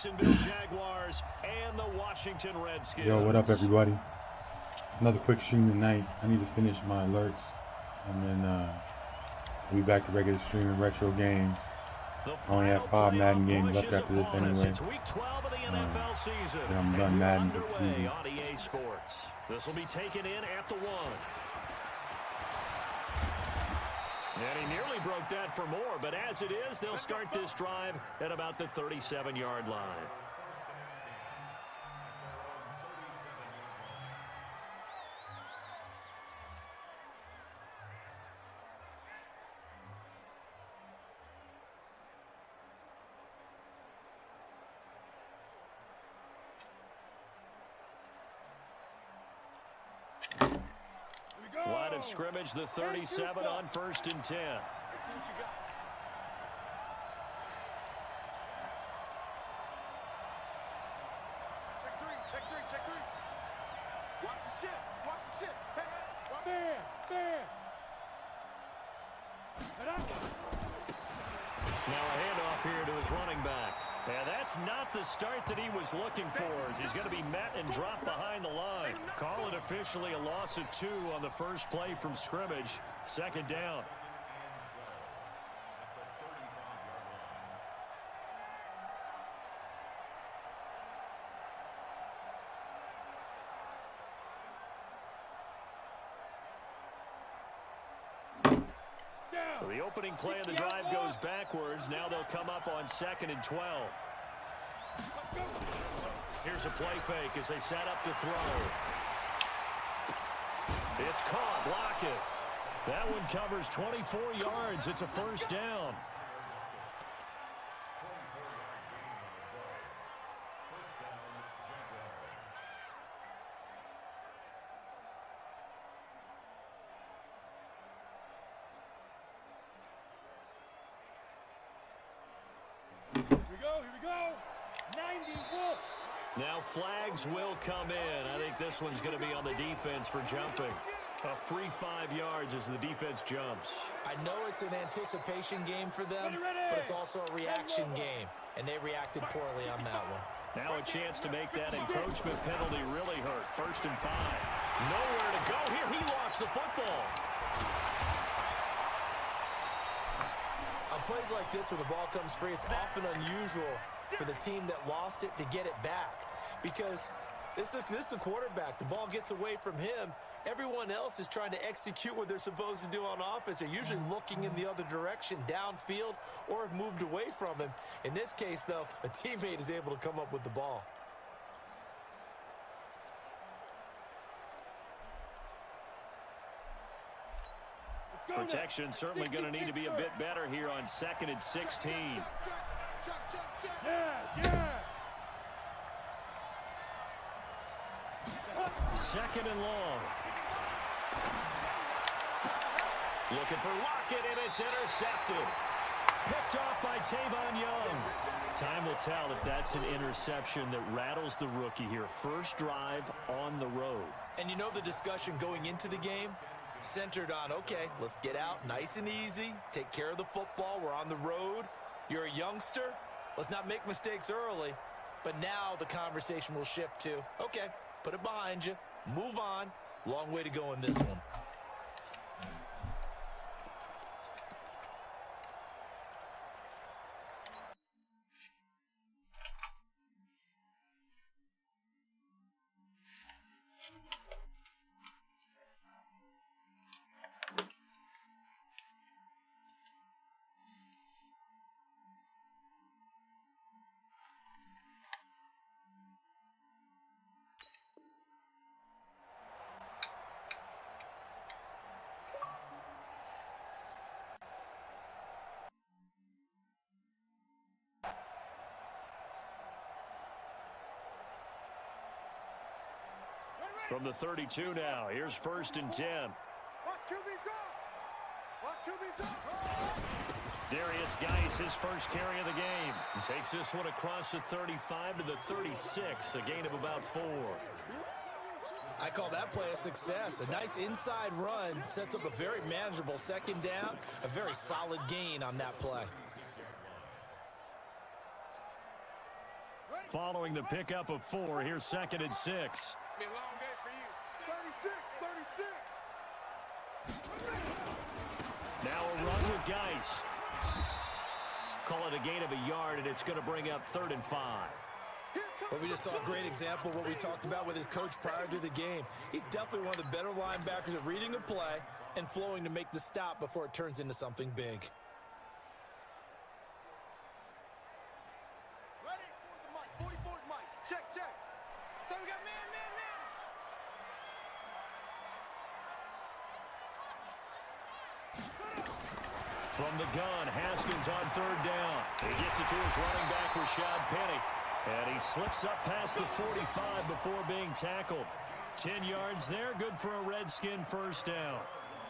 Jacksonville Jaguars and the Washington Redskins. Yo, what up, everybody? Another quick stream tonight. I need to finish my alerts, and then we'll be back to regular streaming retro games. I only have 5 Madden games left after this anyway. Then I'm done Madden for the season. This will be taken in at the 1. And he nearly broke that for more, but as it is, they'll start this drive at about the 37-yard line. Line of scrimmage, the 37 on 1st and 10. Check three. Watch the shit. Hey, there. Now a handoff here to his running back. Yeah, that's not the start that he was looking for, as he's going to be met and dropped behind the line. Call it officially a loss of 2 on the first play from scrimmage. 2nd down. So the opening play of the drive goes backwards. Now they'll come up on 2nd and 12. Here's a play fake as they set up to throw. It's caught. Block it. That one covers 24 yards. It's a 1st down. Here we go. 90 Wolf. Now flags will come in. I think this one's going to be on the defense for jumping. A free 5 yards as the defense jumps. I know it's an anticipation game for them, but it's also a reaction game, and they reacted poorly on that one. Now a chance to make that encroachment penalty really hurt. 1st and 5. Nowhere to go here. He lost the football. On plays like this, when the ball comes free, it's often unusual for the team that lost it to get it back, because this is the quarterback. The ball gets away from him. Everyone else is trying to execute what they're supposed to do on offense. They're usually looking in the other direction, downfield, or have moved away from him. In this case, though, a teammate is able to come up with the ball. Protection certainly going to need to be a bit better here on 2nd and 16. Yeah. 2nd and long. Looking for Lockett, and it's intercepted. Picked off by Tavon Young. Time will tell if that's an interception that rattles the rookie here. First drive on the road. And you know the discussion going into the game? Centered on, okay, let's get out nice and easy, take care of the football, we're on the road, you're a youngster, let's not make mistakes early. But now the conversation will shift to, okay, put it behind you, move on, long way to go in this one. From the 32 now, here's 1st and 10. Darius Geis, his first carry of the game. And takes this one across the 35 to the 36, a gain of about 4. I call that play a success. A nice inside run sets up a very manageable 2nd down, a very solid gain on that play. following the pickup of 4. Here's 2nd and 6. It's been a long day for you. 36. Now a run with Geis. Call it a gain of a yard, and it's going to bring up 3rd and 5. Well, we just saw a great example of what we talked about with his coach prior to the game. He's definitely one of the better linebackers at reading a play and flowing to make the stop before it turns into something big. Ready? 44's Mike. Check. So we got man. From the gun, Haskins on 3rd down. He gets it to his running back, Rashad Penny. And he slips up past the 45 before being tackled. 10 yards there, good for a Redskin 1st down.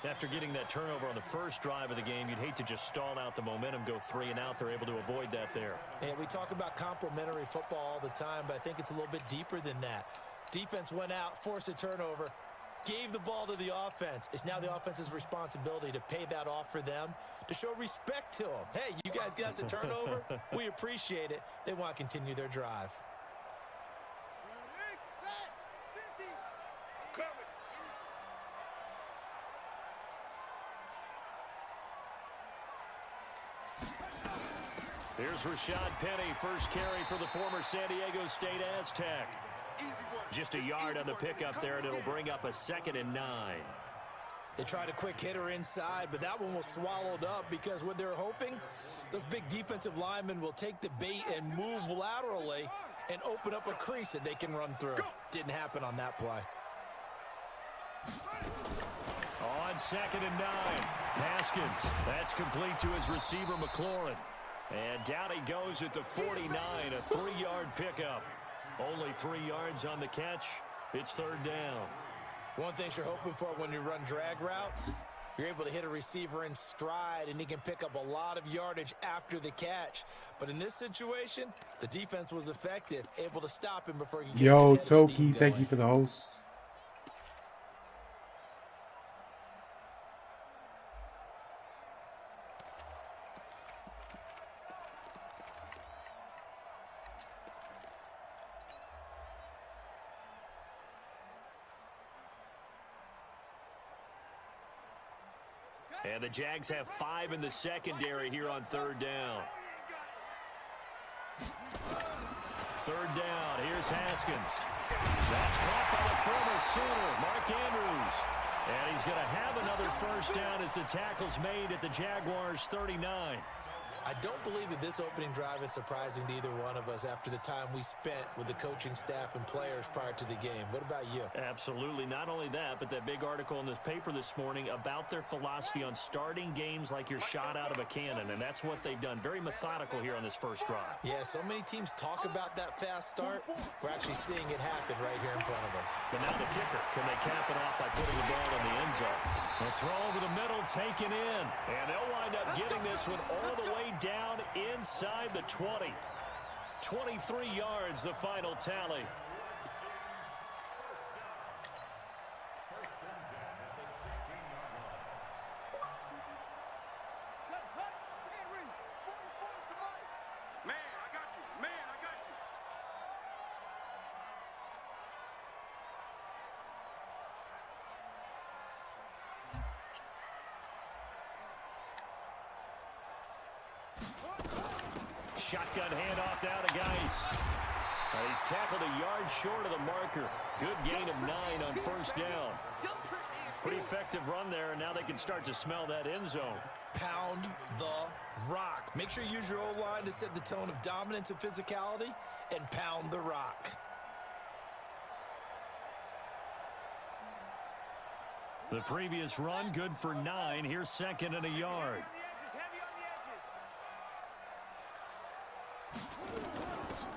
After getting that turnover on the first drive of the game, you'd hate to just stall out the momentum, go 3 and out. They're able to avoid that there. And we talk about complementary football all the time, but I think it's a little bit deeper than that. Defense went out, forced a turnover, gave the ball to the offense. It's now the offense's responsibility to pay that off for them, to show respect to them. Hey, you guys got us a turnover. We appreciate it. They want to continue their drive. Ready, set, Stinty. Coming. Here's Rashad Penny, first carry for the former San Diego State Aztec. Just a yard on the pickup there, and it'll bring up a 2nd and 9. They tried a quick hitter inside, but that one was swallowed up because what they're hoping, those big defensive linemen will take the bait and move laterally and open up a crease that they can run through. Didn't happen on that play. On 2nd and 9, Haskins. That's complete to his receiver, McLaurin. And down he goes at the 49, a 3-yard pickup. Only 3 yards on the catch. It's 3rd down. One thing you're hoping for when you run drag routes, you're able to hit a receiver in stride, and he can pick up a lot of yardage after the catch. But in this situation, the defense was effective, able to stop him before he could get Yo, the head of steam Toki, thank going. you for the host. And the Jags have 5 in the secondary here on 3rd down. 3rd down. Here's Haskins. That's caught by the former Sooner, Mark Andrews. And he's going to have another 1st down as the tackle's made at the Jaguars' 39. I don't believe that this opening drive is surprising to either one of us after the time we spent with the coaching staff and players prior to the game. What about you? Absolutely. Not only that, but that big article in this paper this morning about their philosophy on starting games like you're shot out of a cannon, and that's what they've done. Very methodical here on this first drive. Yeah, so many teams talk about that fast start. We're actually seeing it happen right here in front of us. But now the kicker. Can they cap it off by putting the ball in the end zone? The throw over the middle, taken in. And they'll wind up getting this one all the way down inside the 20. 23 yards, the final tally. Man, I got you. Man, I got you. Shotgun handoff down to Geis. He's tackled a yard short of the marker. Good gain of 9 on 1st down. Pretty effective run there, and now they can start to smell that end zone. Pound the rock. Make sure you use your O-line to set the tone of dominance and physicality, and pound the rock. The previous run, good for 9. Here's 2nd and a yard.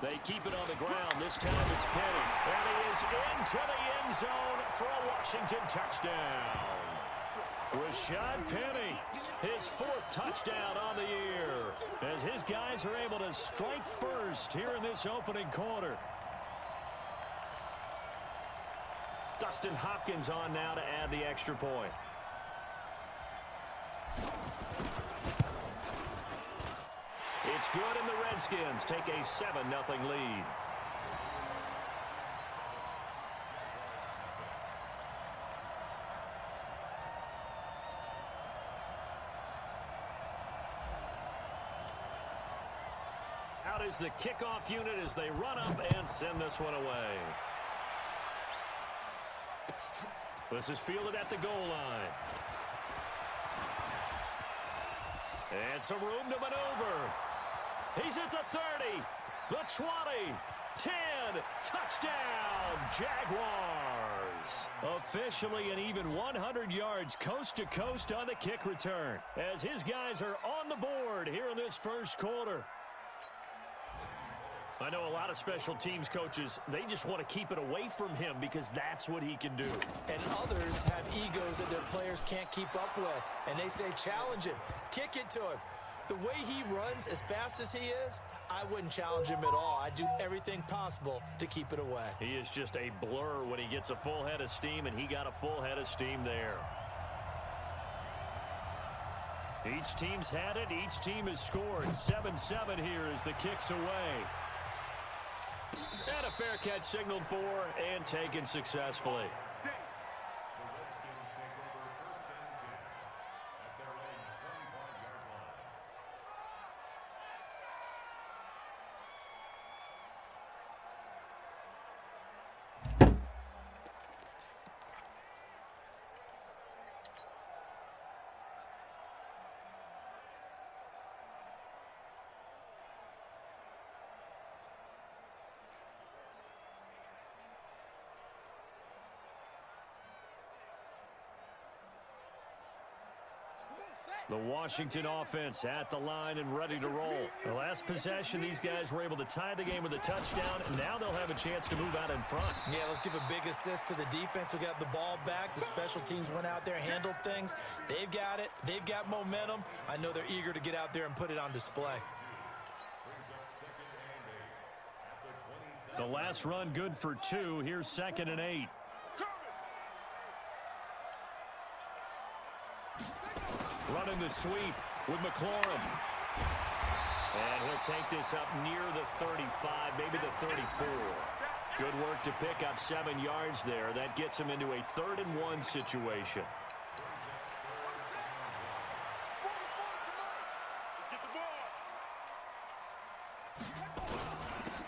They keep it on the ground. This time it's Penny. And he is into the end zone for a Washington touchdown. Rashad Penny, his 4th touchdown on the year, as his guys are able to strike first here in this opening quarter. Dustin Hopkins on now to add the extra point. It's good, and the Redskins take a 7-0 lead. is the kickoff unit as they run up and send this one away. This is fielded at the goal line. And some room to maneuver. He's at the 30, the 20, 10, touchdown, Jaguars. Officially an even 100 yards coast to coast on the kick return as his guys are on the board here in this first quarter. I know a lot of special teams coaches, they just want to keep it away from him because that's what he can do. And others have egos that their players can't keep up with. And they say, challenge him, kick it to him. The way he runs as fast as he is, I wouldn't challenge him at all. I'd do everything possible to keep it away. He is just a blur when he gets a full head of steam, and he got a full head of steam there. Each team's had it. Each team has scored. 7-7 here as the kick's away. And a fair catch signaled for and taken successfully. The Washington offense at the line and ready to roll. The last possession, these guys were able to tie the game with a touchdown. Now they'll have a chance to move out in front. Yeah, let's give a big assist to the defense who got the ball back. The special teams went out there, handled things. They've got it. They've got momentum. I know they're eager to get out there and put it on display. The last run good for 2. Here's 2nd and 8. Running the sweep with McLaurin. And he'll take this up near the 35, maybe the 34. Good work to pick up 7 yards there. That gets him into a 3rd and 1 situation.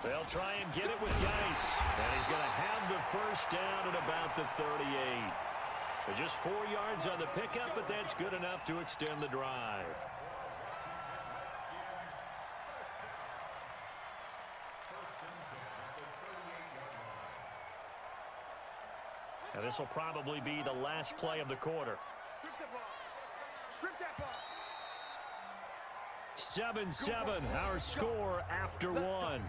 They'll try and get it with Geis. And he's going to have the first down at about the 38. Just 4 yards on the pickup, but that's good enough to extend the drive. And this will probably be the last play of the quarter. 7-7, our score after 1.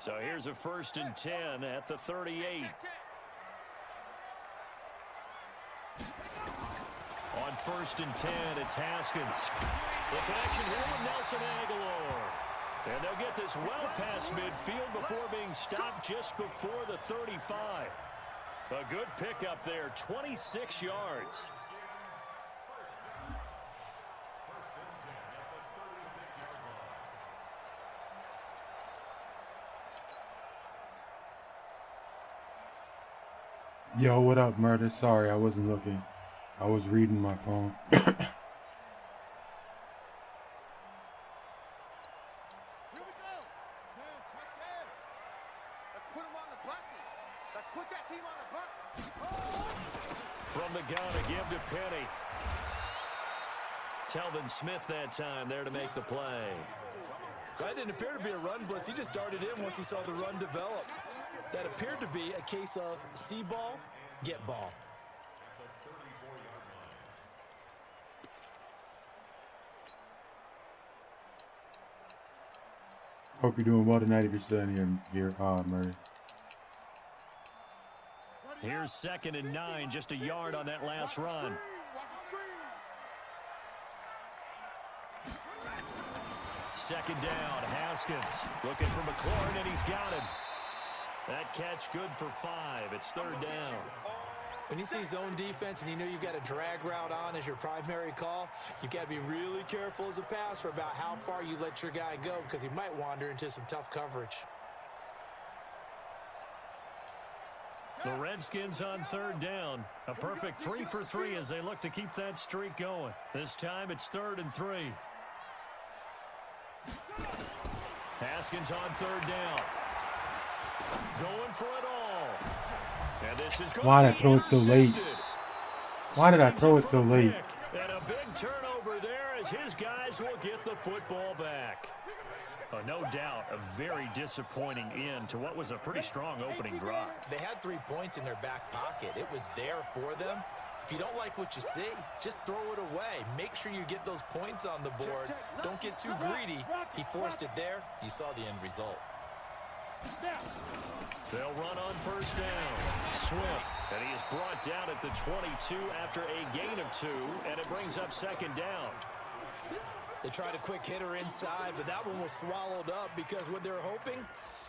So here's a 1st and 10 at the 38. On 1st and 10, it's Haskins. The connection here with Nelson Aguilar. And they'll get this well past midfield before being stopped just before the 35. A good pickup there, 26 yards. Yo, what up, Murder? Sorry, I wasn't looking. I was reading my phone. Here we go. Let's put him on the buses. Let's put that team on the bus. From the gun, a give to Penny. Telvin Smith that time there to make the play. That didn't appear to be a run blitz. He just darted in once he saw the run develop. That appeared to be a case of see ball, get ball. Hope you're doing well tonight if you're still in your Murray. Here's 2nd and 9, just a yard on that last run. second down. Haskins looking for McLaurin, and he's got him. That catch good for 5. It's third down. When you see zone defense and you know you've got a drag route on as your primary call, you've got to be really careful as a passer about how far you let your guy go because he might wander into some tough coverage. The Redskins on third down. A perfect 3 for 3 as they look to keep that streak going. This time it's 3rd and 3. Haskins on third down. Going for it all. And this is going Why did to I throw it so late? Why did I throw it so late? And a big turnover there as his guys will get the football back. No doubt a very disappointing end to what was a pretty strong opening drive. They had 3 points in their back pocket. It was there for them. If you don't like what you see, just throw it away. Make sure you get those points on the board. Don't get too greedy. He forced it there. You saw the end result. They'll run on first down. Swift, and he is brought down at the 22 after a gain of 2, and it brings up second down. They tried a quick hitter inside, but that one was swallowed up because what they're hoping,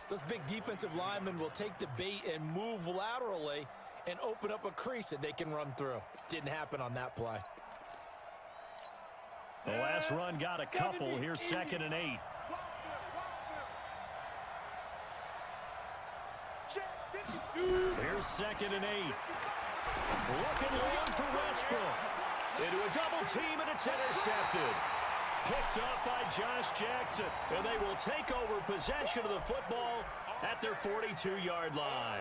those big defensive linemen will take the bait and move laterally and open up a crease that they can run through. Didn't happen on that play. The last run got a couple. Here's 2nd and 8. Here's 2nd and 8. Looking long for Westbrook. Into a double team, and it's intercepted. Picked up by Josh Jackson, and they will take over possession of the football at their 42-yard line.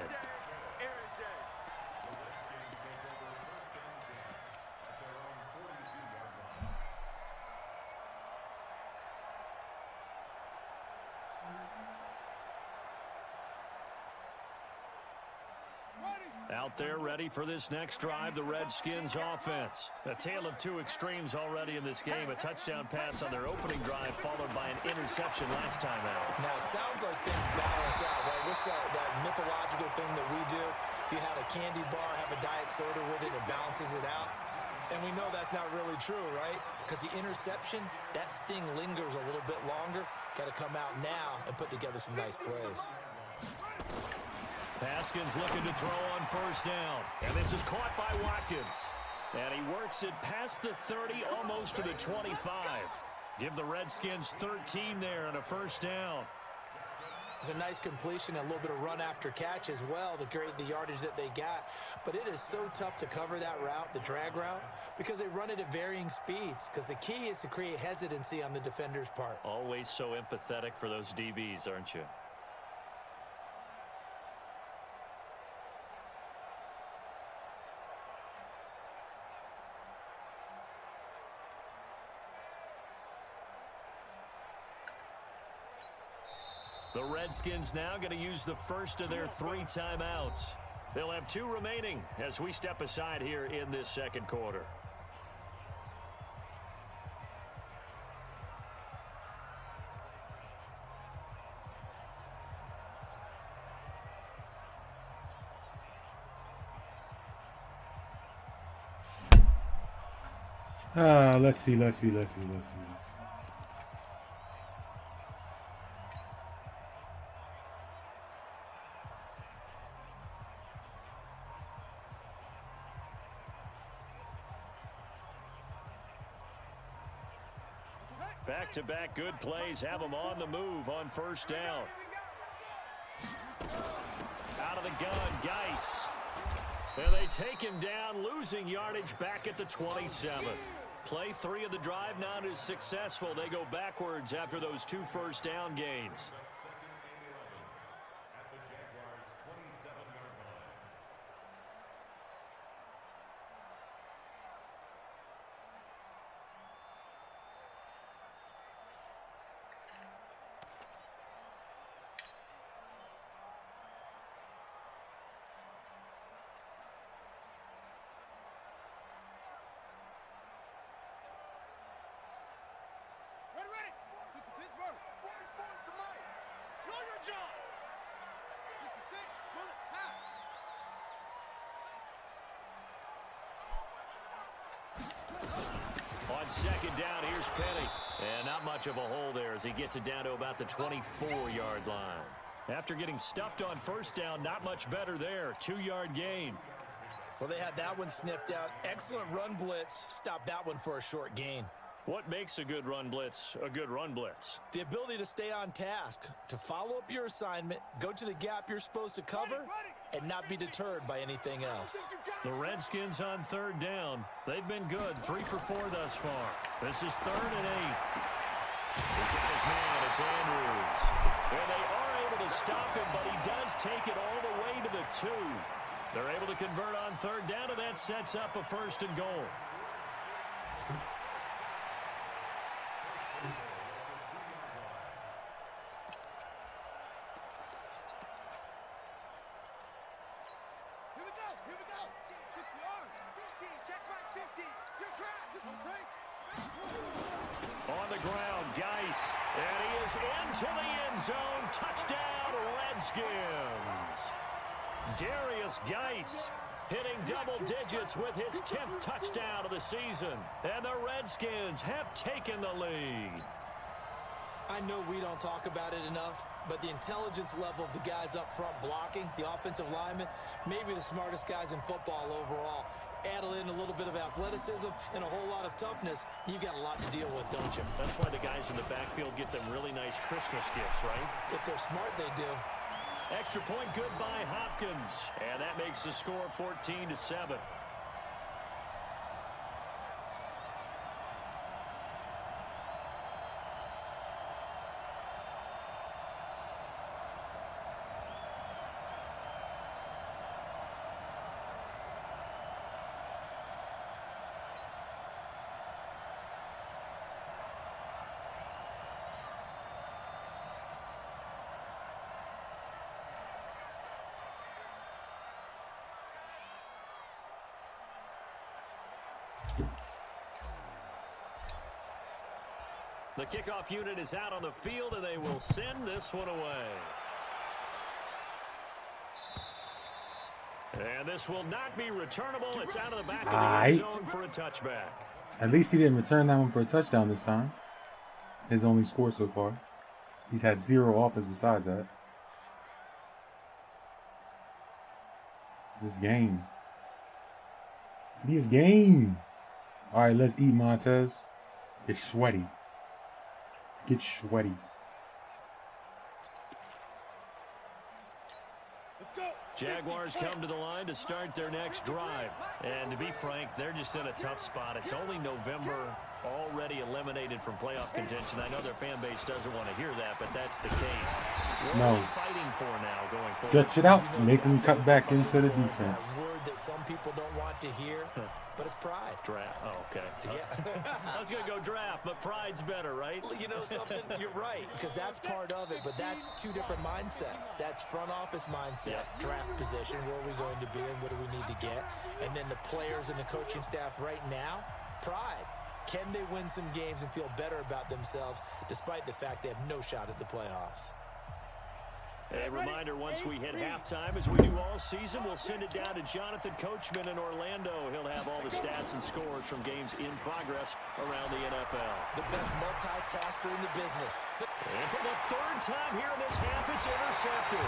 Out there ready for this next drive, the Redskins offense. A tale of 2 extremes already in this game. A touchdown pass on their opening drive followed by an interception last time out. Now, it sounds like things balance out, right? What's that mythological thing that we do? If you have a candy bar, have a diet soda with it, it balances it out. And we know that's not really true, right? Because the interception, that sting lingers a little bit longer. Got to come out now and put together some nice plays. Haskins looking to throw on first down. And this is caught by Watkins. And he works it past the 30, almost to the 25. Give the Redskins 13 there and a first down. It's a nice completion and a little bit of run after catch as well to create the yardage that they got. But it is so tough to cover that route, the drag route, because they run it at varying speeds. Because the key is to create hesitancy on the defender's part. Always so empathetic for those DBs, aren't you? The Redskins now going to use the first of their 3 timeouts. They'll have 2 remaining as we step aside here in this second quarter. Let's see. Back-to-back good plays have them on the move on first down. Out of the gun, Geis. And they take him down, losing yardage back at the 27. Play 3 of the drive not as successful. They go backwards after those 2 first down gains. On second down, here's Penny. And not much of a hole there as he gets it down to about the 24-yard line. After getting stuffed on first down, not much better there. 2-yard gain. Well, they had that one sniffed out. Excellent run blitz. Stop that one for a short gain. What makes a good run blitz a good run blitz? The ability to stay on task, to follow up your assignment, go to the gap you're supposed to cover, and not be deterred by anything else. The Redskins on third down. They've been good. 3 for 4 thus far. This is 3rd and 8. He's got his man. It's Andrews. And they are able to stop him, but he does take it all the way to the 2. They're able to convert on third down, and that sets up a 1st and goal. Here we go. 6 yards. 15. Check back 50. You're trapped. Okay. On the ground, Geis. And he is into the end zone. Touchdown, Redskins. Darius Geis hitting double digits with his 10th touchdown of the season. And the Redskins have taken the lead. I know we don't talk about it enough, but the intelligence level of the guys up front blocking, the offensive linemen, maybe the smartest guys in football overall. Add in a little bit of athleticism and a whole lot of toughness, you've got a lot to deal with, don't you? That's why the guys in the backfield get them really nice Christmas gifts, right? If they're smart, they do. Extra point good by Hopkins. And that makes the score 14-7. The kickoff unit is out on the field, and they will send this one away. And this will not be returnable. It's out of the back of the end zone for a touchback. At least he didn't return that one for a touchdown this time. His only score so far. He's had 0 offense besides that. This game. All right, let's eat, Montez. Get sweaty. Get sweaty. Jaguars come to the line to start their next drive. And to be frank, they're just in a tough spot. It's only November, already eliminated from playoff contention. I know their fan base doesn't want to hear that, but that's the case. What are they fighting for now going forward? Stretch it out. Make them cut back into the defense. That word that some people don't want to hear, but it's pride. Draft. Oh, okay. Yeah. I was going to go draft, but pride's better, right? You know something? You're right, because that's part of it, but that's 2 different mindsets. That's front office mindset, draft position, where are we going to be and what do we need to get? And then the players and the coaching staff right now, pride. Can they win some games and feel better about themselves despite the fact they have no shot at the playoffs? A reminder, once we hit halftime, as we do all season, we'll send it down to Jonathan Coachman in Orlando. He'll have all the stats and scores from games in progress around the NFL. The best multitasker in the business. And for the 3rd time here in this half, it's intercepted.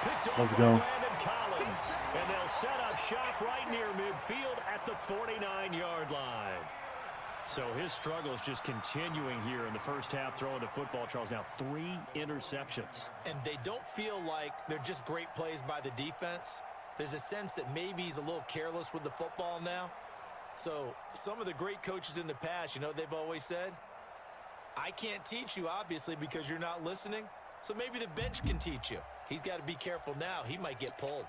Picked off by Landon Collins. And they'll set up shop right near midfield at the 49-yard line. So his struggle is just continuing here in the first half, throwing the football. Charles, now 3 interceptions. And they don't feel like they're just great plays by the defense. There's a sense that maybe he's a little careless with the football now. So some of the great coaches in the past, you know, they've always said, I can't teach you, obviously, because you're not listening. So maybe the bench can teach you. He's got to be careful now. He might get pulled.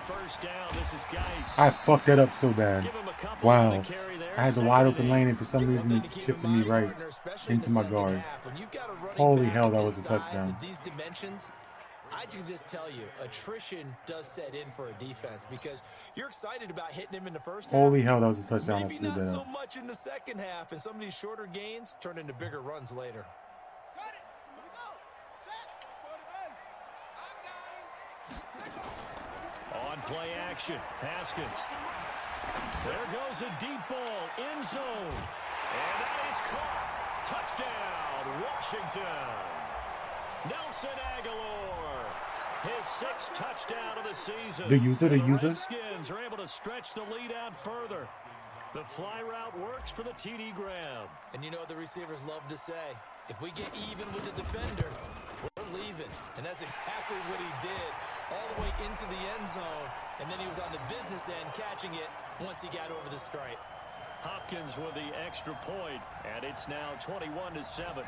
First down, this is Geis. I fucked that up so bad. Wow. I had the wide open lane, and for some reason he shifted me right into my guard. Holy hell, that was a touchdown. These dimensions, I can just tell you, attrition does set in for a defense because you're excited about hitting him in the first half. Holy hell, that was a touchdown. Maybe not so much in the second half, and some of these shorter gains turn into bigger runs later. On play action, Haskins. There goes a deep ball, end zone. And that is caught. Touchdown, Washington. Nelson Aguilar, his 6th touchdown of the season. The user. Redskins are able to stretch the lead out further. The fly route works for the TD Graham. And you know what the receivers love to say? If we get even with the defender, we're leaving. And that's exactly what he did, all the way into the end zone. And then he was on the business end catching it once he got over the stripe. Hopkins with the extra point, and it's now 21-7.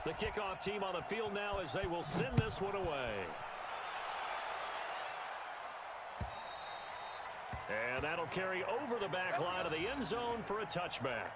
The kickoff team on the field now as they will send this one away. And that'll carry over the back line of the end zone for a touchback.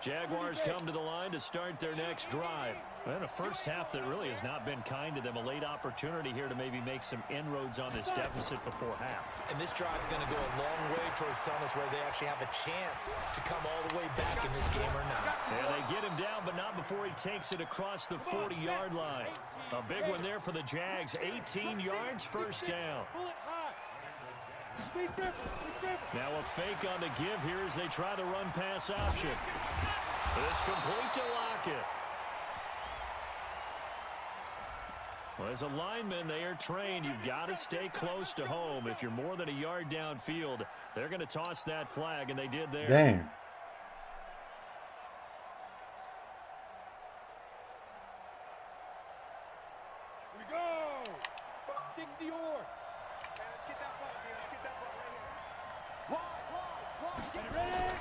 Jaguars come to the line to start their next drive. And a first half that really has not been kind to them. A late opportunity here to maybe make some inroads on this deficit before half. And this drive's going to go a long way towards telling us whether they actually have a chance to come all the way back in this game or not. And they get him down, but not before he takes it across the 40-yard line. A big one there for the Jags. 18 yards, first down. Now a fake on the give here as they try the run-pass option. It's complete to Lockett. Well, as a lineman, they are trained. You've got to stay close to home. If you're more than a yard downfield, they're going to toss that flag, and they did there. Damn. Here we go. Stick the oar. Okay, let's get that ball, man. Let's get that ball right here. Wide. Get ready.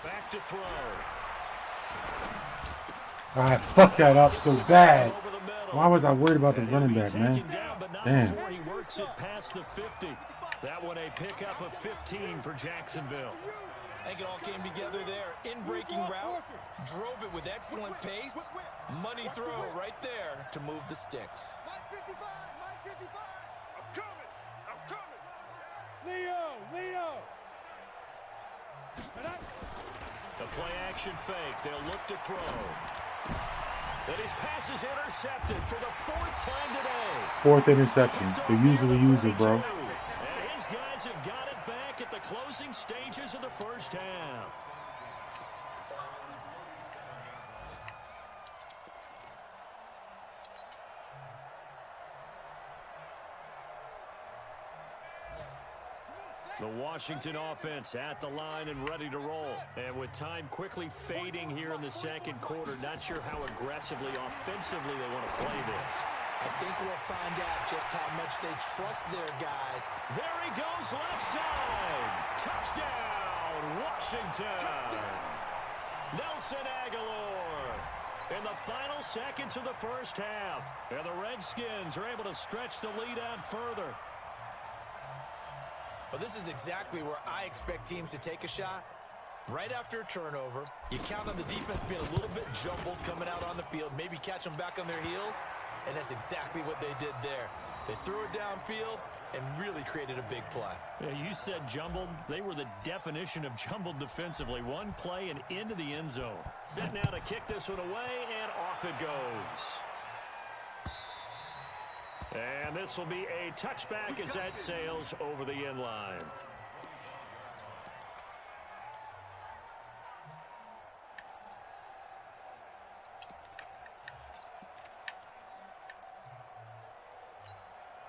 Back to throw. I fucked that up so bad. Why was I worried about the running back, man? Damn. He works it past the 50. That one a pickup of 15 for Jacksonville. I think it all came together there. In-breaking route, drove it with excellent pace. Money throw right there to move the sticks. Mike 55. Mike 55. I'm coming. Leo. The play action fake. They'll look to throw. And his pass is intercepted for the 4th time today. 4th interception. The usually user, bro. And his guys have got it back at the closing stages of the first half. The Washington offense at the line and ready to roll. And with time quickly fading here in the second quarter, not sure how aggressively, offensively they want to play this. I think we'll find out just how much they trust their guys. There he goes, left side. Touchdown, Washington. Nelson Aguilar in the final seconds of the first half. And the Redskins are able to stretch the lead out further. Well, this is exactly where I expect teams to take a shot. Right after a turnover, you count on the defense being a little bit jumbled coming out on the field, maybe catch them back on their heels, and that's exactly what they did there. They threw it downfield and really created a big play. Yeah, you said jumbled. They were the definition of jumbled defensively. One play and into the end zone. Set now to kick this one away, and off it goes. And this will be a touchback as that sails over the end line.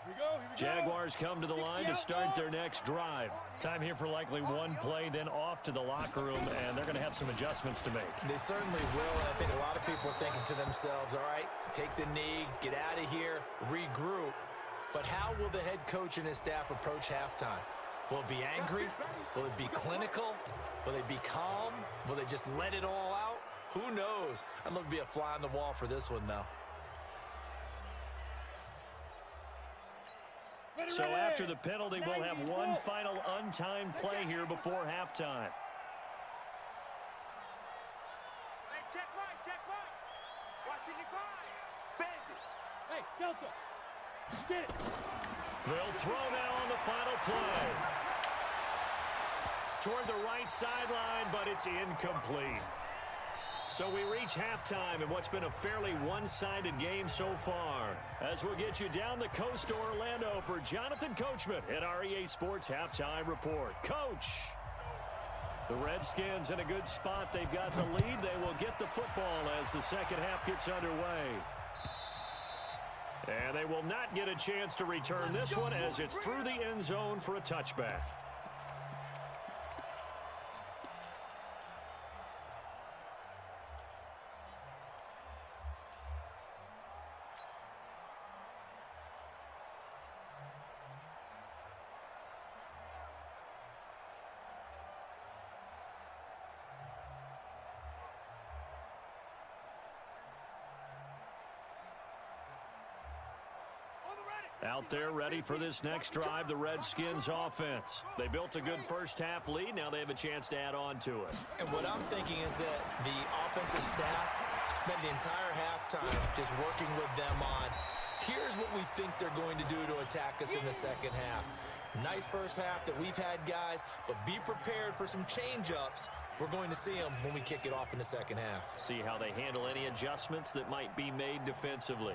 Here we go. Jaguars come to the line to start their next drive. Time here for likely one play, then off to the locker room, and they're going to have some adjustments to make. They certainly will, and I think a lot of people are thinking to themselves, all right, take the knee, get out of here, regroup. But how will the head coach and his staff approach halftime? Will it be angry? Will it be clinical? Will they be calm? Will they just let it all out? Who knows? I'd love to be a fly on the wall for this one, though. So after the penalty, we'll have one final untimed play here before halftime. Hey, check right. Watching your five. Bend it. Hey, Delta. Get it. They'll throw now on the final play. Toward the right sideline, but it's incomplete. So we reach halftime in what's been a fairly one-sided game so far. As we'll get you down the coast to Orlando for Jonathan Coachman at our EA Sports Halftime Report. Coach! The Redskins in a good spot. They've got the lead. They will get the football as the second half gets underway. And they will not get a chance to return this one as it's through the end zone for a touchback. Out there ready for this next drive, the Redskins offense. They built a good first half lead. Now they have a chance to add on to it. And what I'm thinking is that the offensive staff spent the entire halftime just working with them on, here's what we think they're going to do to attack us in the second half. Nice first half that we've had, guys, but be prepared for some change-ups. We're going to see them when we kick it off in the second half. See how they handle any adjustments that might be made defensively.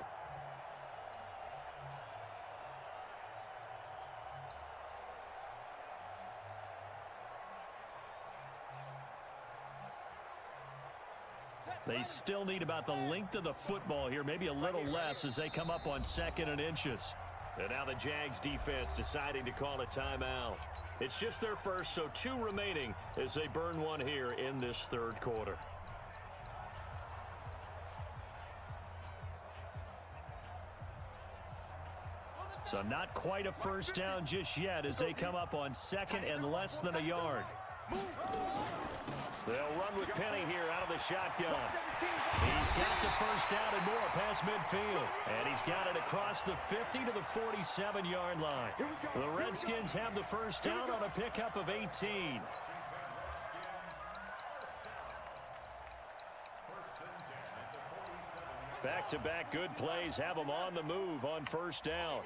They still need about the length of the football here, maybe a little less as they come up on 2nd and inches. And now the Jags defense deciding to call a timeout. It's just their first, so 2 remaining as they burn one here in this third quarter. So not quite a first down just yet as they come up on 2nd and less than a yard. They'll run with Penny here out of the shotgun. He's got the first down and more past midfield. And he's got it across the 50 to the 47-yard line. The Redskins have the first down on a pickup of 18. Back-to-back good plays have them on the move on first down.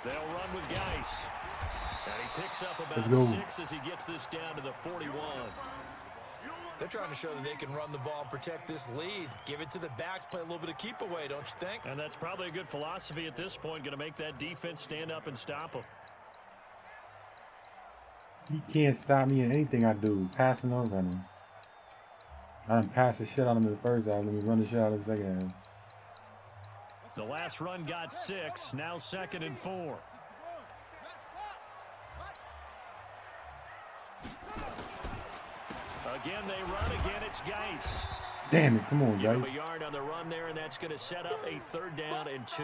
They'll run with Geis. And he picks up about 6 as he gets this down to the 41. They're trying to show that they can run the ball and protect this lead. Give it to the backs, play a little bit of keep away, don't you think? And that's probably a good philosophy at this point, going to make that defense stand up and stop them. He can't stop me in anything I do, passing or running. I done passed the shit out of him in the first half. Let me run the shit out of the second half. The last run got 6, now 2nd and 4. Again, they run. Again, it's Geis. Damn it. Come on, Give him guys. a yard on the run there, and that's going to set up a 3rd down and 2.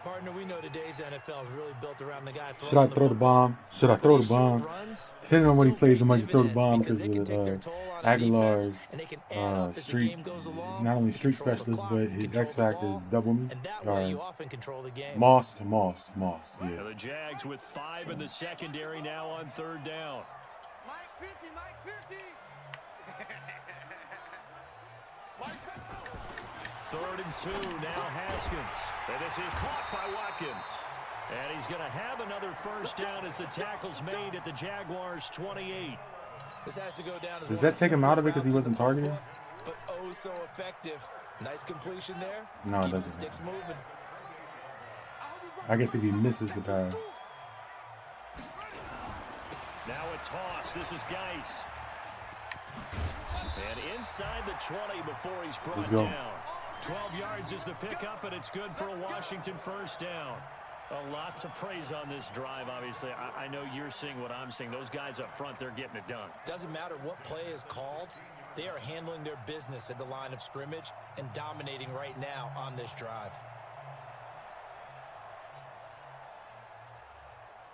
Partner, we know today's NFL is really built around the guy throwing Should I throw the bomb? Should I throw the bomb? Depending on when he plays, I might just throw the bomb because of Aguilar's street, not only street specialist, but his X factor is double me. Moss to Moss. Yeah. Now the Jags with 5 in the secondary now on 3rd down. Mike 50. 3rd and 2, now Haskins. And this is caught by Watkins. And he's going to have another first down as the tackle's made at the Jaguars' 28. This has to go down as Does that take him out of it because he wasn't targeting? But oh, so effective. Nice completion there. No, it Keeps the doesn't. sticks moving. I guess if he misses the pass. Now a toss. This is Geis. And inside the 20 before he's brought Let's go. down. 12 yards is the pickup, and it's good for a Washington first down. A lot to praise on this drive, obviously. I know you're seeing what I'm seeing. Those guys up front, they're getting it done. Doesn't matter what play is called. They are handling their business at the line of scrimmage and dominating right now on this drive.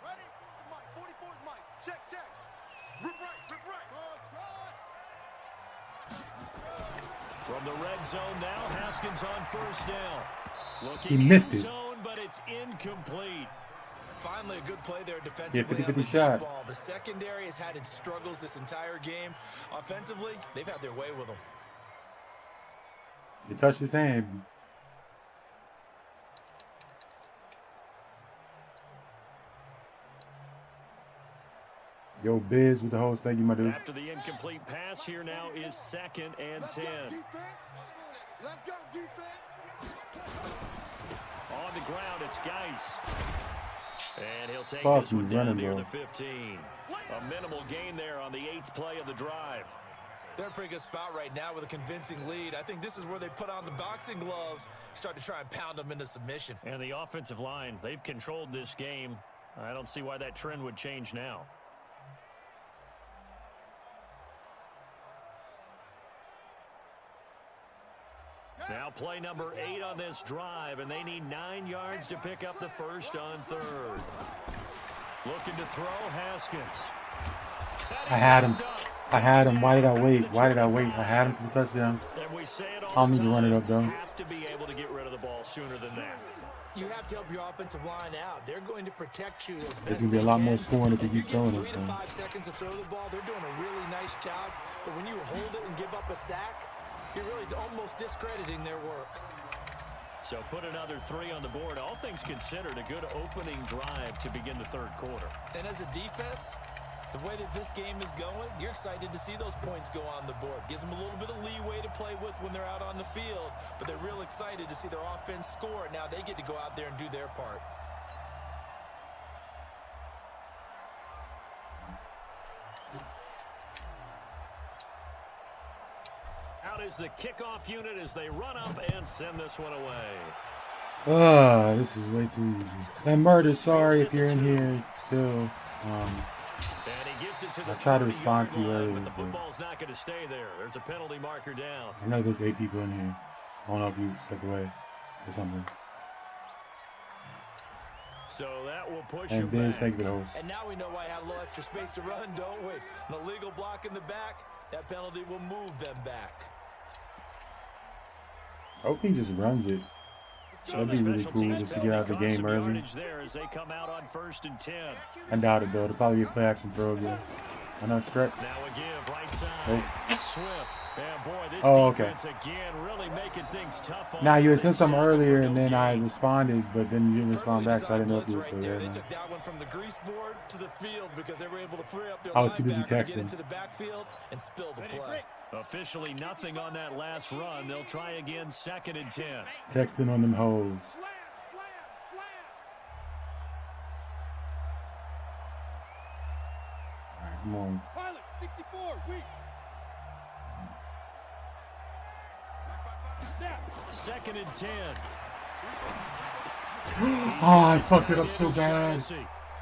Ready? Mike, 44 is Mike. Check, check. Rip right, rip right. From the red zone now, Haskins on first down. He missed it. Zone, but it's incomplete. Finally, a good play there defensively. Yeah, 50-50 on the shot. ball. The secondary has had its struggles this entire game. Offensively, they've had their way with them. He touched his hand. Yo, Biz with the host. Thank you, my dude. After the incomplete pass, here now is 2nd and 10. Let's go, defense. On the ground, it's Geis. And he'll take Fuck this one you, down running near ball. the 15. A minimal gain there on the 8th play of the drive. They're in a pretty good spot right now with a convincing lead. I think this is where they put on the boxing gloves, start to try and pound them into submission. And the offensive line, they've controlled this game. I don't see why that trend would change now. Now play number 8 on this drive, and they need 9 yards to pick up the first on 3rd. Looking to throw, Haskins. I had him. I had him. Why did I wait? Why did I wait? I had him for the touchdown. And we say it I all don't the need to run it time, up, though. you have to be able to get rid of the ball sooner than that. You have to help your offensive line out. They're going to protect you as best There's going to be a lot more scoring if you keep throwing it. this 3 to thing. 5 seconds to throw the ball. They're doing a really nice job. But when you hold it and give up a sack, you're really almost discrediting their work. So put another 3 on the board. All things considered, a good opening drive to begin the 3rd quarter. And as a defense, the way that this game is going, you're excited to see those points go on the board. Gives them a little bit of leeway to play with when they're out on the field, but they're real excited to see their offense score. Now they get to go out there and do their part. Out is the kickoff unit as they run up and send this one away. This is way too easy. And Murder, sorry if you're in here still. And he gets it to the I tried to 40-yard respond to you line, earlier, but the but- football's not going to stay there. There's a penalty marker down. I know there's 8 people in here. I don't know if you stepped away or something. So that will push And him Biz, back. thank you for the host. And now we know why I have a little extra space to run, don't we? An illegal block in the back, that penalty will move them back. I hope he just runs it. So That'd the be really special cool teams just to get out of the penalty game costs some early. yardage there as they come out on 1st and 10. I doubt it though. It'll probably be a play action throw again. I know stretch. Now a give right side. Oh. Swift. And boy, this Okay. defense again really making things tough on Now you had us. said something It's earlier no and then I gain. responded, but then you didn't respond back, so I didn't know if you were Right still there. there. They man. took that one from the grease board to the field because they were able to free up their I was too busy linebacker to get texting. into the backfield and spill the play. Officially nothing on that last run. They'll try again 2nd and 10. Texting on them hoes. Slam, slam, slam. Alright, come on. Pilot, 64, weak. Snap. 2nd and 10. Oh, I fucked it up so bad.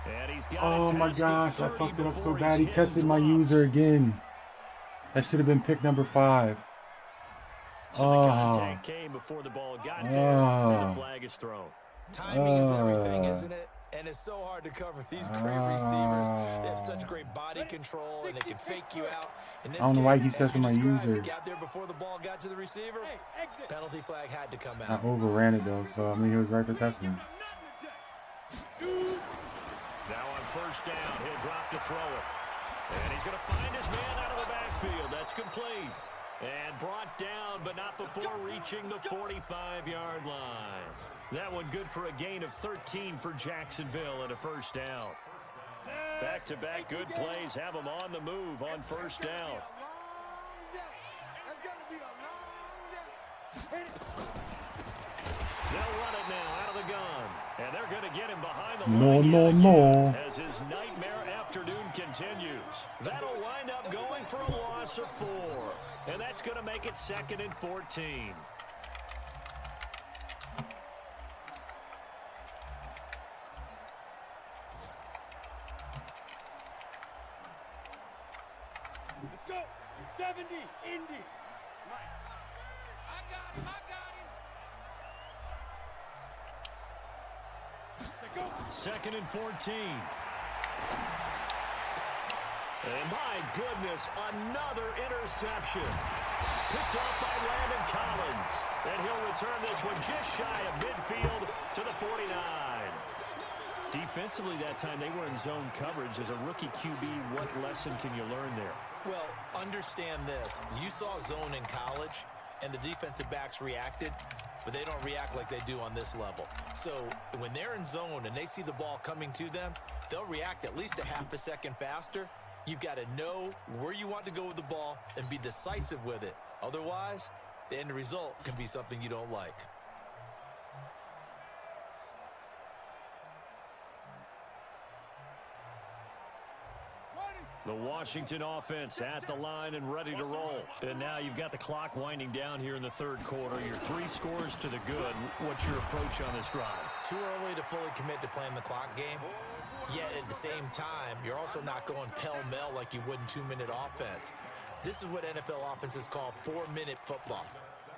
And he's got Oh it my past the gosh, I 30 fucked it up so before bad. He he's tested hit my and user again. That should have been pick number 5. So the Oh. contact came before the ball got there, and the flag is thrown. Timing is everything, isn't it? And it's so hard to cover these great receivers. They have such great body control, and they can fake you out. In this I don't know why case, he keeps as you testing my described, user. he got there before the ball got to the receiver. Hey, exit. Penalty flag had to come I out. overran it though, so I mean he was right for testing. Now on 1st down, he'll drop to throw it. And he's going to find his man out of the backfield. That's complete. And brought down, but not before reaching the 45-yard line. That one good for a gain of 13 for Jacksonville and a 1st down. Back-to-back good plays have them on the move on 1st down. That's gonna be a long day. They'll run it now out of the gun. And they're going to get him behind the No, line no, yet no. again as his nightmare afternoon continues. That'll wind up going for a loss of 4. And that's going to make it 2nd and 14. go. 70, Indy. Right. I got him. Go. 2nd and 14. And my goodness, another interception. Picked off by Landon Collins. And he'll return this one just shy of midfield to the 49. Defensively that time, they were in zone coverage. As a rookie QB, what lesson can you learn there? Well, understand this. You saw zone in college, and the defensive backs reacted, but they don't react like they do on this level. So when they're in zone and they see the ball coming to them, they'll react at least a half a second faster. You've got to know where you want to go with the ball and be decisive with it. Otherwise, the end result can be something you don't like. The Washington offense at the line and ready to roll. And now you've got the clock winding down here in the third quarter. Your 3 scores to the good. What's your approach on this drive? Too early to fully commit to playing the clock game. Yet at the same time, you're also not going pell-mell like you would in 2-minute offense. This is what NFL offenses call 4-minute football.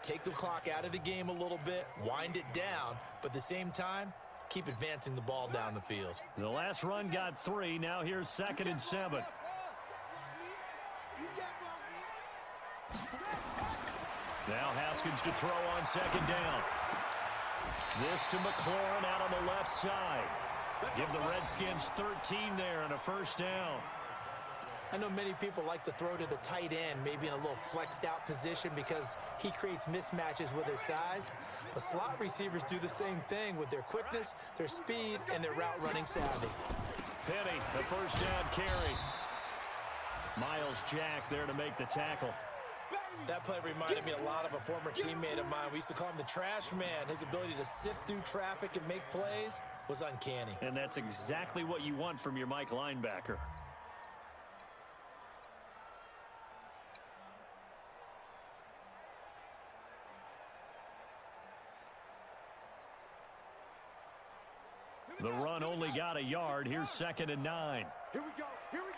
Take the clock out of the game a little bit, wind it down, but at the same time, keep advancing the ball down the field. The last run got 3. Now here's 2nd and 7. Now Haskins to throw on 2nd down. This to McLaurin out on the left side. Give the Redskins 13 there and a 1st down. I know many people like to throw to the tight end, maybe in a little flexed out position because he creates mismatches with his size. But slot receivers do the same thing with their quickness, their speed, and their route running savvy. Penny, the 1st down carry. Miles Jack there to make the tackle. That play reminded me a lot of a former teammate of mine. We used to call him the trash man. His ability to sift through traffic and make plays was uncanny. And that's exactly what you want from your Mike linebacker. The run only got a yard. Here's 2nd and 9. Here we go. Hayward.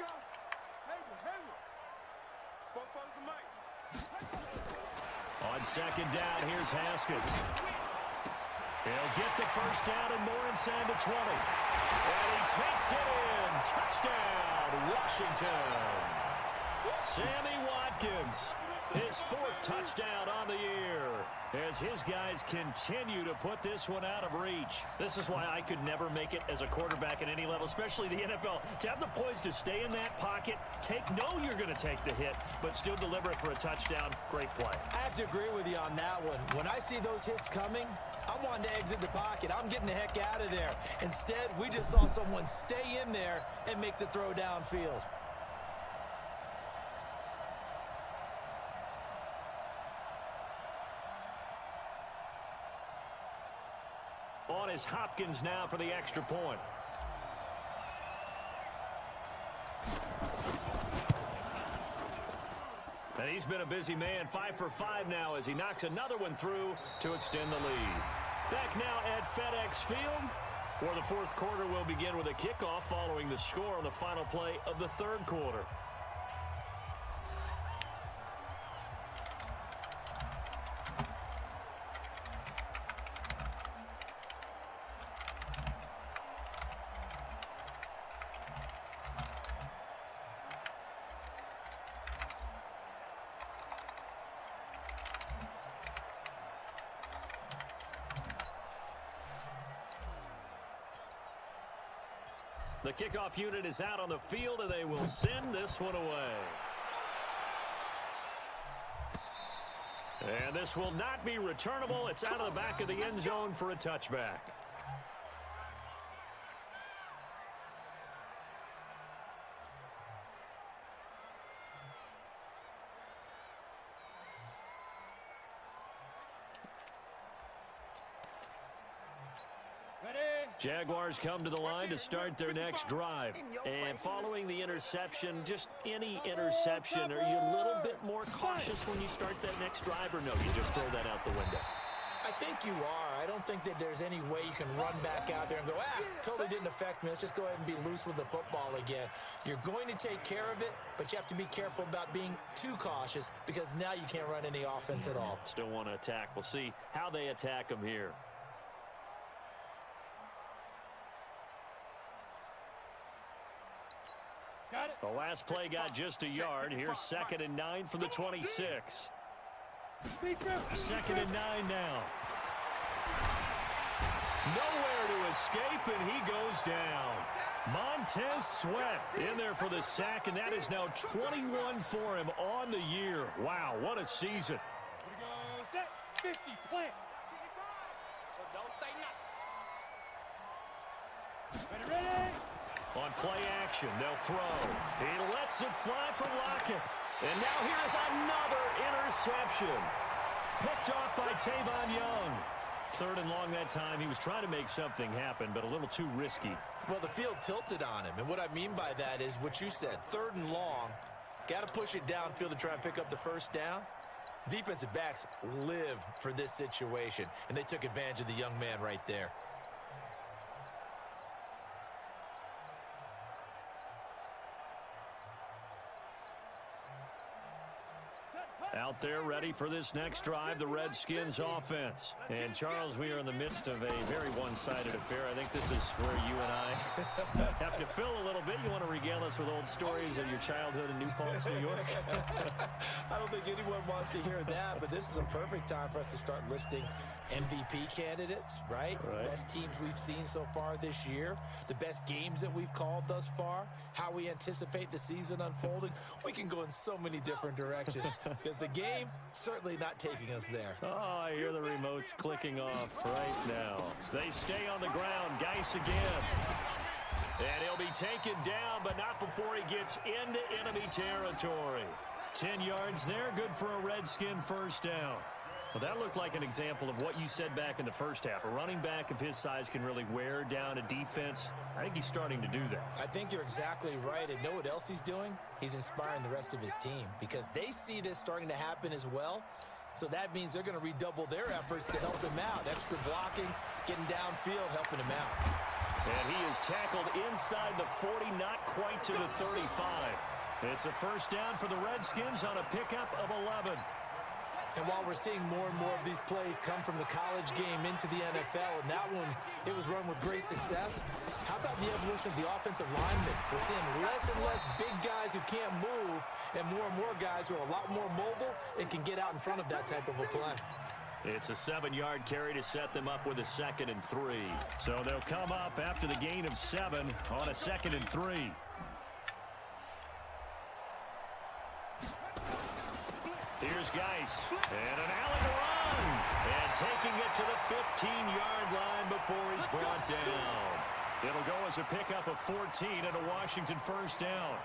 Follow the mic. On 2nd down, here's Haskins. He'll get the 1st down and more inside the 20. And he takes it in. Touchdown, Washington. Sammy Watkins, his 4th touchdown on the year, as his guys continue to put this one out of reach. This is why I could never make it as a quarterback at any level, especially the NFL. To have the poise to stay in that pocket, know you're going to take the hit, but still deliver it for a touchdown. Great play. I have to agree with you on that one. When I see those hits coming, I'm wanting to exit the pocket. I'm getting the heck out of there. Instead, we just saw someone stay in there and make the throw downfield. On is Hopkins now for the extra point. And he's been a busy man, 5 for 5 now as he knocks another one through to extend the lead. Back now at FedEx Field, where the 4th quarter will begin with a kickoff following the score on the final play of the 3rd quarter. The kickoff unit is out on the field, and they will send this one away. And this will not be returnable. It's out of the back of the end zone for a touchback. Jaguars come to the line to start their next drive. And following the interception, just any interception, are you a little bit more cautious when you start that next drive, or no, you just throw that out the window? I I think you are. I don't think that there's any way you can run back out there and go, totally didn't affect me. Let's just go ahead and be loose with the football again. You're going to take care of it, but you have to be careful about being too cautious because now you can't run any offense at all. Still want to attack. We'll see how they attack them here. Got it. The last play got just a yard. Here's 2nd and 9 from the 26. 2nd and 9 now. Nowhere to escape, and he goes down. Montez Sweat in there for the sack, and that is now 21 for him on the year. Wow, what a season. Here we go. Set. 50. Plant. So don't say nothing. Ready. On play action, they'll throw. He lets it fly for Lockett. And now here's another interception. Picked off by Tavon Young. 3rd and long that time. He was trying to make something happen, but a little too risky. Well, the field tilted on him, and what I mean by that is what you said, 3rd and long. Got to push it downfield to try and pick up the first down. Defensive backs live for this situation, and they took advantage of the young man right there. Out there ready for this next drive, the Redskins offense. And, Charles, we are in the midst of a very one-sided affair. I think this is where you and I have to fill a little bit. You want to regale us with old stories of your childhood in New Paltz, New York? I don't think anyone wants to hear that, but this is a perfect time for us to start listing MVP candidates, right? Best teams we've seen so far this year, the best games that we've called thus far, how we anticipate the season unfolding. We can go in so many different directions because the game certainly not taking us there. Oh, I hear the remotes clicking off right now. They stay on the ground. Geis again. And he'll be taken down, but not before he gets into enemy territory. 10 yards there, good for a Redskin first down. Well, that looked like an example of what you said back in the first half. A running back of his size can really wear down a defense. I think he's starting to do that. I think you're exactly right. And know what else he's doing? He's inspiring the rest of his team because they see this starting to happen as well. So that means they're going to redouble their efforts to help him out. Extra blocking, getting downfield, helping him out. And he is tackled inside the 40, not quite to the 35. It's a first down for the Redskins on a pickup of 11. And while we're seeing more and more of these plays come from the college game into the NFL, and that one, it was run with great success, how about the evolution of the offensive linemen? We're seeing less and less big guys who can't move and more guys who are a lot more mobile and can get out in front of that type of a play. It's a 7-yard carry to set them up with a 2nd and 3. So they'll come up after the gain of 7 on a 2nd and 3. Here's Geis, and an alley run, and taking it to the 15-yard line before he's brought down. It'll go as a pickup of 14 and a Washington first down.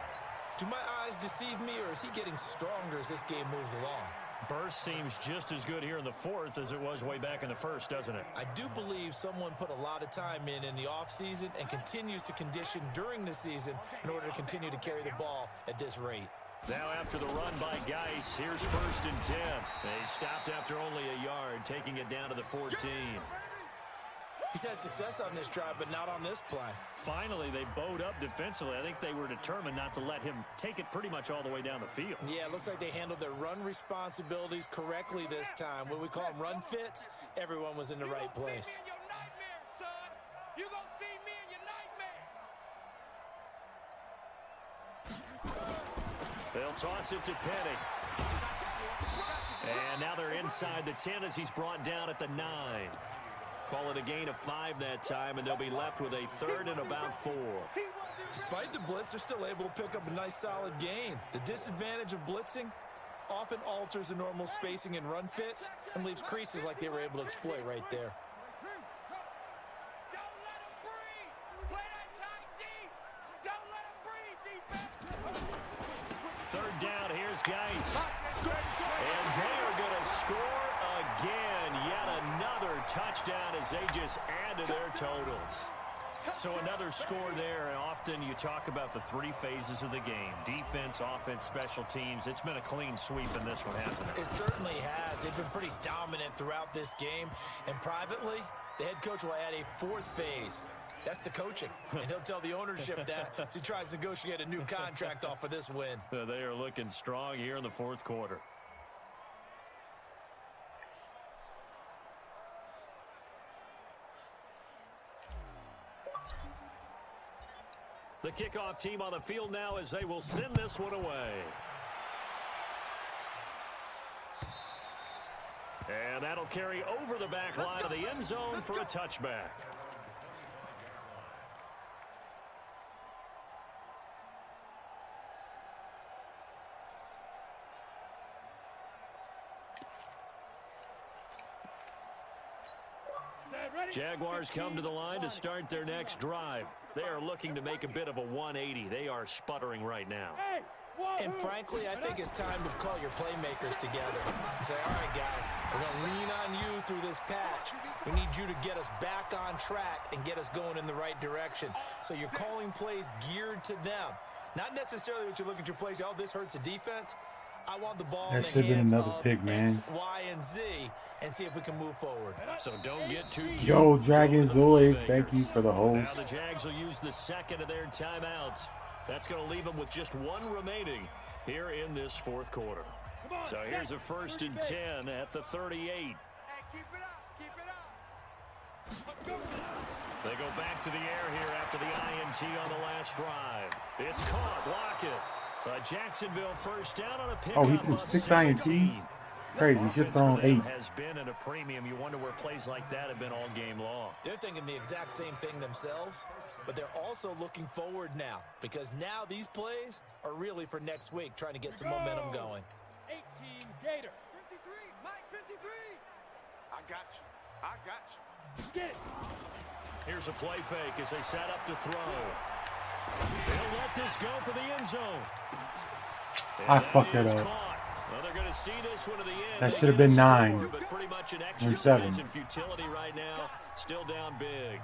Do my eyes deceive me, or is he getting stronger as this game moves along? Burst seems just as good here in the 4th as it was way back in the 1st, doesn't it? I do believe someone put a lot of time in the offseason and continues to condition during the season in order to continue to carry the ball at this rate. Now after the run by Geis, here's 1st and 10. They stopped after only a yard, taking it down to the 14. He's had success on this drive, but not on this play. Finally, they bowed up defensively. I think they were determined not to let him take it pretty much all the way down the field. Yeah, it looks like they handled their run responsibilities correctly this time. What we call them run fits, everyone was in the right place. You're going to see me in your nightmares. They'll toss it to Penny. And now they're inside the 10 as he's brought down at the 9. Call it a gain of 5 that time, and they'll be left with a 3rd and about 4. Despite the blitz, they're still able to pick up a nice solid gain. The disadvantage of blitzing often alters the normal spacing and run fits and leaves creases like they were able to exploit right there. Third down, here's Geis. And they are going to score again. Yet another touchdown as they just add to their totals. So another score there, and often you talk about the three phases of the game. Defense, offense, special teams. It's been a clean sweep in this one, hasn't it? It certainly has. They've been pretty dominant throughout this game. And privately, the head coach will add a fourth phase. That's the coaching. And he'll tell the ownership that as he tries to negotiate a new contract off of this win. They are looking strong here in the fourth quarter. The kickoff team on the field now as they will send this one away. And that'll carry over the back line of the end zone for a touchback. Jaguars come to the line to start their next drive. They are looking to make a bit of a 180. They are sputtering right now. And frankly, I think it's time to call your playmakers together and say, all right, guys, we're going to lean on you through this patch. We need you to get us back on track and get us going in the right direction. So you're calling plays geared to them. Not necessarily what you look at your plays, oh, this hurts the defense. I want the ball in the hands of X, Y, and Z and see if we can move forward. So don't get too cute. Yo, Dragonzoids, thank you for the host. Now the Jags will use the second of their timeouts. That's going to leave them with just one remaining here in this fourth quarter. So here's a 1st and 10 at the 38. Hey, keep it up. Keep it up. They go back to the air here after the INT on the last drive. It's caught. Block it. Jacksonville first down on a pickup. Oh, he threw 6 INTs? Crazy. He should throw 8. Has been at a premium. You wonder where plays like that have been all game long. They're thinking the exact same thing themselves, but they're also looking forward now because now these plays are really for next week, trying to get some momentum going. 18 Gator. 53, Mike 53. I got you. I got you. Get it. Here's a play fake as they set up to throw. They'll let this go for the end zone. I fucked that up. Well, they're going to see this one to the end. That should have been 9. But pretty much an And extra 7. in futility right now. Still down big.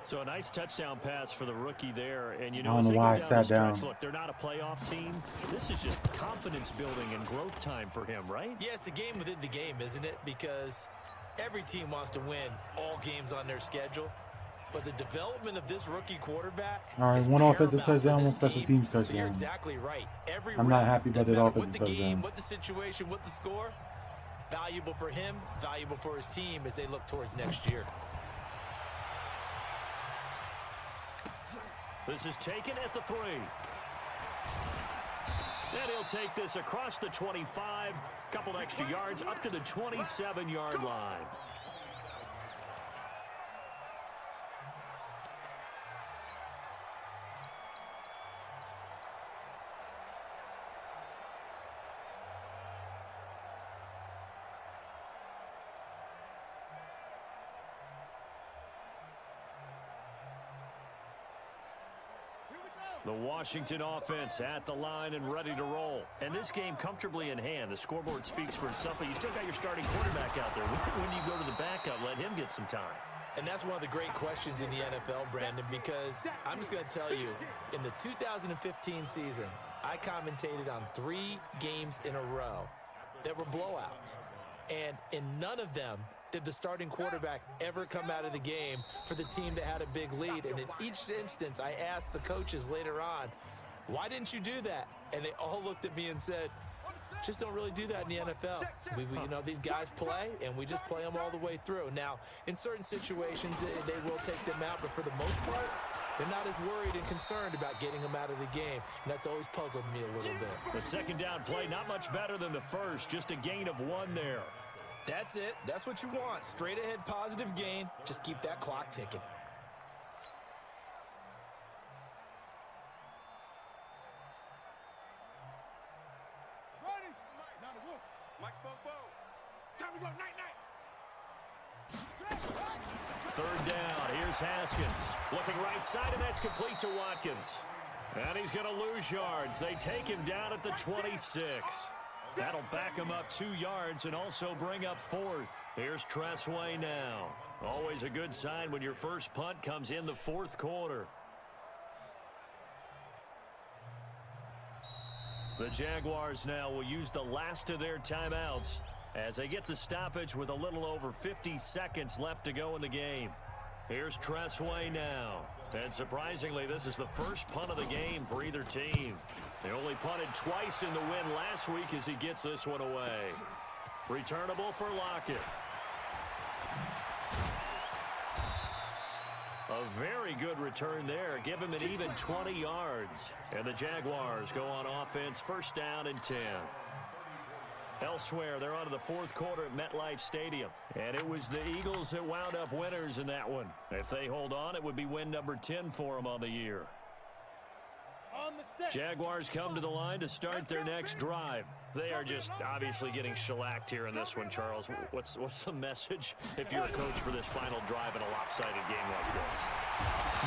So a nice touchdown pass for the rookie there. And you know, I don't know why I sat down. Look, they're not a playoff team. This is just confidence building and growth time for him, right? Yeah, it's a game within the game, isn't it? Because every team wants to win all games on their schedule. But the development of this rookie quarterback. All right, one offensive touchdown, one special teams touchdown. So you're exactly right. I'm not happy about that offensive touchdown. Game, what the situation, what the score, valuable for him, valuable for his team as they look towards next year. This is taken at the 3. And he'll take this across the 25. Couple extra yards up to the 27-yard line. The Washington offense at the line and ready to roll. And this game comfortably in hand. The scoreboard speaks for itself, but you still got your starting quarterback out there. When do you go to the backup, let him get some time? And that's one of the great questions in the NFL, Brandon, because I'm just going to tell you, in the 2015 season, I commentated on 3 games in a row that were blowouts. And in none of them did the starting quarterback ever come out of the game for the team that had a big lead. And in each instance, I asked the coaches later on, why didn't you do that? And they all looked at me and said, just don't really do that in the NFL. We you know, these guys play, and we just play them all the way through. Now, in certain situations, they will take them out, but for the most part, they're not as worried and concerned about getting them out of the game, and that's always puzzled me a little bit. The second down play, not much better than the first, just a gain of 1 there. That's it. That's what you want. Straight ahead, positive gain. Just keep that clock ticking. Ready? Now the wolf. Mike Bobo. Time to go. Night, night. 3rd down. Here's Haskins. Looking right side, and that's complete to Watkins. And he's going to lose yards. They take him down at the 26. That'll back him up 2 yards and also bring up 4th. Here's Tressway now. Always a good sign when your first punt comes in the fourth quarter. The Jaguars now will use the last of their timeouts as they get the stoppage with a little over 50 seconds left to go in the game. Here's Tressway now. And surprisingly, this is the first punt of the game for either team. They only punted twice in the win last week as he gets this one away. Returnable for Lockett. A very good return there. Give him an even 20 yards. And the Jaguars go on offense, first down and 10. Elsewhere, they're on to the fourth quarter at MetLife Stadium. And it was the Eagles that wound up winners in that one. If they hold on, it would be win number 10 for them on the year. Jaguars come to the line to start their next drive. They are just obviously getting shellacked here in this one, Charles. What's the message if you're a coach for this final drive in a lopsided game like this?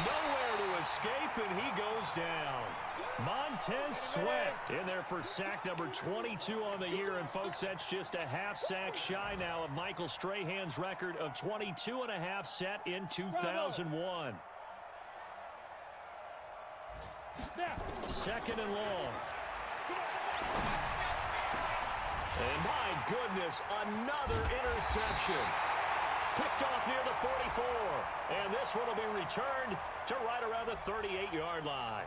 Nowhere to escape, and he goes down. Montez Sweat in there for sack number 22 on the year. And, folks, that's just a half sack shy now of Michael Strahan's record of 22 and a half set in 2001. Second and long. And my goodness, another interception. Picked off near the 44. And this one will be returned to right around the 38-yard line.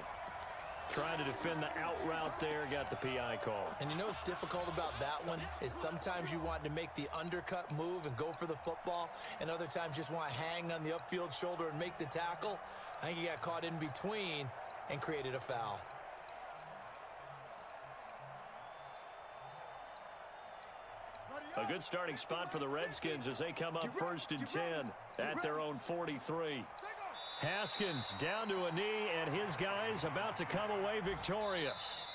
Trying to defend the out route there, got the PI call. And you know what's difficult about that one is sometimes you want to make the undercut move and go for the football, and other times just want to hang on the upfield shoulder and make the tackle. I think he got caught in between and created a foul. A good starting spot for the Redskins as they come up first and 10 at their own 43. Haskins down to a knee, and his guys about to come away victorious.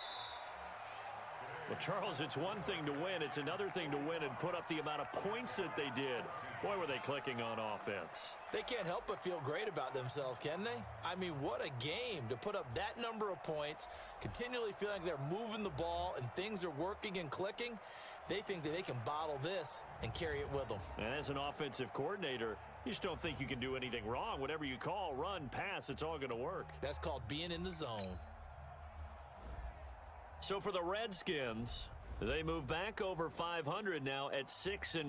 Well, Charles, it's one thing to win. It's another thing to win and put up the amount of points that they did. Boy, were they clicking on offense. They can't help but feel great about themselves, can they? I mean, what a game to put up that number of points, continually feeling like they're moving the ball and things are working and clicking. They think that they can bottle this and carry it with them. And as an offensive coordinator, you just don't think you can do anything wrong. Whatever you call, run, pass, it's all going to work. That's called being in the zone. So for the Redskins, they move back over 500 now at 6-5.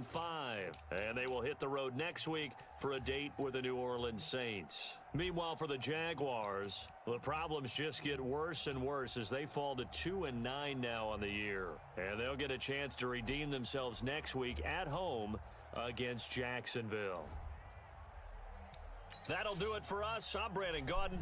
And they will hit the road next week for a date with the New Orleans Saints. Meanwhile, for the Jaguars, the problems just get worse and worse as they fall to 2-9 now on the year. And they'll get a chance to redeem themselves next week at home against Jacksonville. That'll do it for us. I'm Brandon Gaudin.